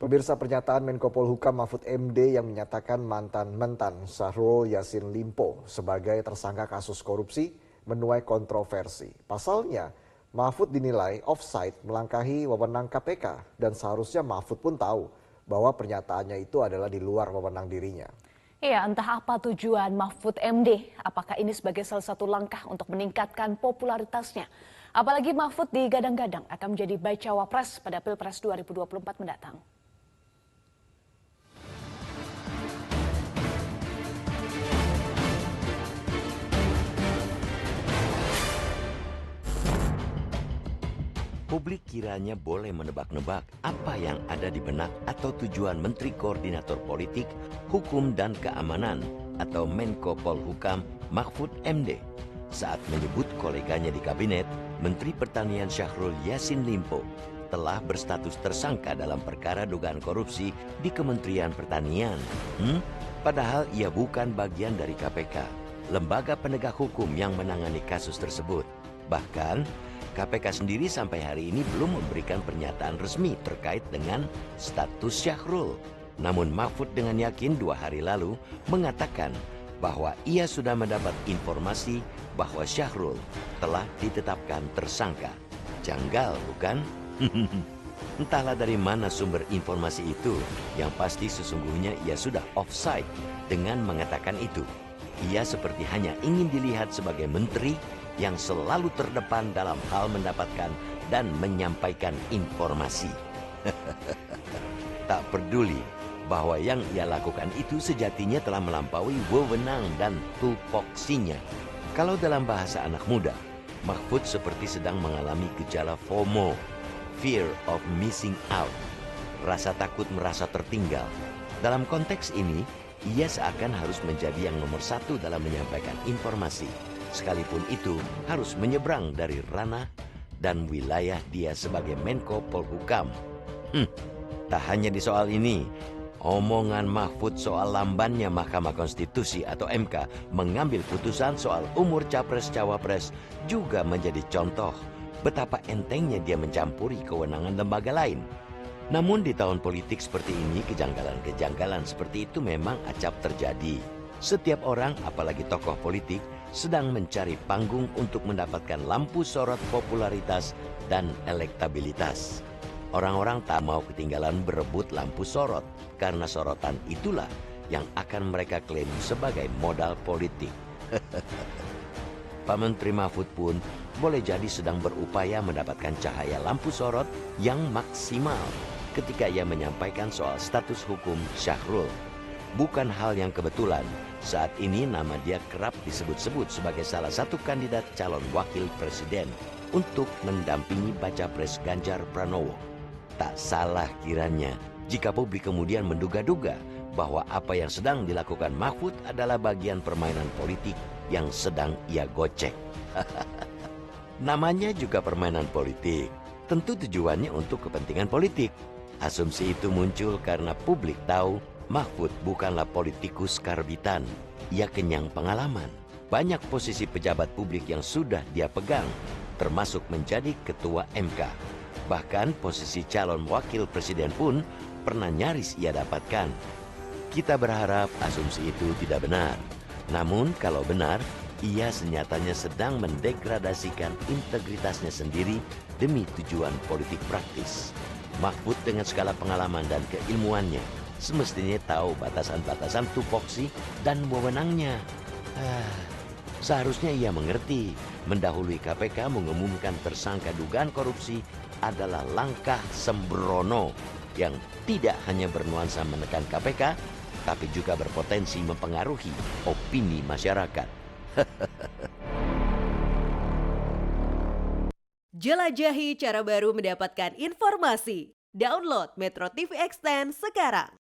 Pemirsa, pernyataan Menko Polhukam Mahfud MD yang menyatakan mantan Mentan Syahrul Yassin Limpo sebagai tersangka kasus korupsi menuai kontroversi. Pasalnya, Mahfud dinilai offside melangkahi wewenang KPK dan seharusnya Mahfud pun tahu bahwa pernyataannya itu adalah di luar wewenang dirinya. Ya, entah apa tujuan Mahfud MD, apakah ini sebagai salah satu langkah untuk meningkatkan popularitasnya. Apalagi Mahfud digadang-gadang akan menjadi bacawa pres pada Pilpres 2024 mendatang. Publik kiranya boleh menebak-nebak apa yang ada di benak atau tujuan Menteri Koordinator Politik, Hukum dan Keamanan atau Menko Polhukam Mahfud MD saat menyebut koleganya di kabinet, Menteri Pertanian Syahrul Yassin Limpo telah berstatus tersangka dalam perkara dugaan korupsi di Kementerian Pertanian. Padahal ia bukan bagian dari KPK, lembaga penegak hukum yang menangani kasus tersebut. Bahkan, KPK sendiri sampai hari ini belum memberikan pernyataan resmi terkait dengan status Syahrul. Namun Mahfud dengan yakin 2 hari lalu mengatakan bahwa ia sudah mendapat informasi bahwa Syahrul telah ditetapkan tersangka. Janggal, bukan? Entahlah dari mana sumber informasi itu. Yang pasti sesungguhnya ia sudah offside dengan mengatakan itu. Ia seperti hanya ingin dilihat sebagai menteri yang selalu terdepan dalam hal mendapatkan dan menyampaikan informasi. Tak peduli bahwa yang ia lakukan itu sejatinya telah melampaui wewenang dan tupoksinya. Kalau dalam bahasa anak muda, Mahfud seperti sedang mengalami gejala FOMO, fear of missing out, rasa takut merasa tertinggal. Dalam konteks ini, ia seakan harus menjadi yang nomor 1 dalam menyampaikan informasi. Sekalipun itu harus menyeberang dari ranah dan wilayah dia sebagai Menko Polhukam. Tak hanya di soal ini, omongan Mahfud soal lambannya Mahkamah Konstitusi atau MK mengambil putusan soal umur Capres-Cawapres juga menjadi contoh betapa entengnya dia mencampuri kewenangan lembaga lain. Namun di tahun politik seperti ini, kejanggalan-kejanggalan seperti itu memang acap terjadi. Setiap orang, apalagi tokoh politik, sedang mencari panggung untuk mendapatkan lampu sorot popularitas dan elektabilitas. Orang-orang tak mau ketinggalan berebut lampu sorot, karena sorotan itulah yang akan mereka klaim sebagai modal politik. Pak Menteri Mahfud pun boleh jadi sedang berupaya mendapatkan cahaya lampu sorot yang maksimal ketika ia menyampaikan soal status hukum Syahrul. Bukan hal yang kebetulan, saat ini nama dia kerap disebut-sebut sebagai salah satu kandidat calon wakil presiden untuk mendampingi baca pres Ganjar Pranowo. Tak salah kiranya jika publik kemudian menduga-duga bahwa apa yang sedang dilakukan Mahfud adalah bagian permainan politik yang sedang ia gocek. Namanya juga permainan politik, tentu tujuannya untuk kepentingan politik. Asumsi itu muncul karena publik tahu Mahfud bukanlah politikus karbitan. Ia kenyang pengalaman. Banyak posisi pejabat publik yang sudah dia pegang, termasuk menjadi ketua MK. Bahkan posisi calon wakil presiden pun pernah nyaris ia dapatkan. Kita berharap asumsi itu tidak benar. Namun kalau benar, ia senyatanya sedang mendegradasikan integritasnya sendiri demi tujuan politik praktis. Mahfud dengan segala pengalaman dan keilmuannya semestinya tahu batasan-batasan tupoksi dan wewenangnya. Seharusnya ia mengerti, mendahului KPK mengumumkan tersangka dugaan korupsi adalah langkah sembrono yang tidak hanya bernuansa menekan KPK, tapi juga berpotensi mempengaruhi opini masyarakat. Jelajahi cara baru mendapatkan informasi. Download Metro TV Extend sekarang.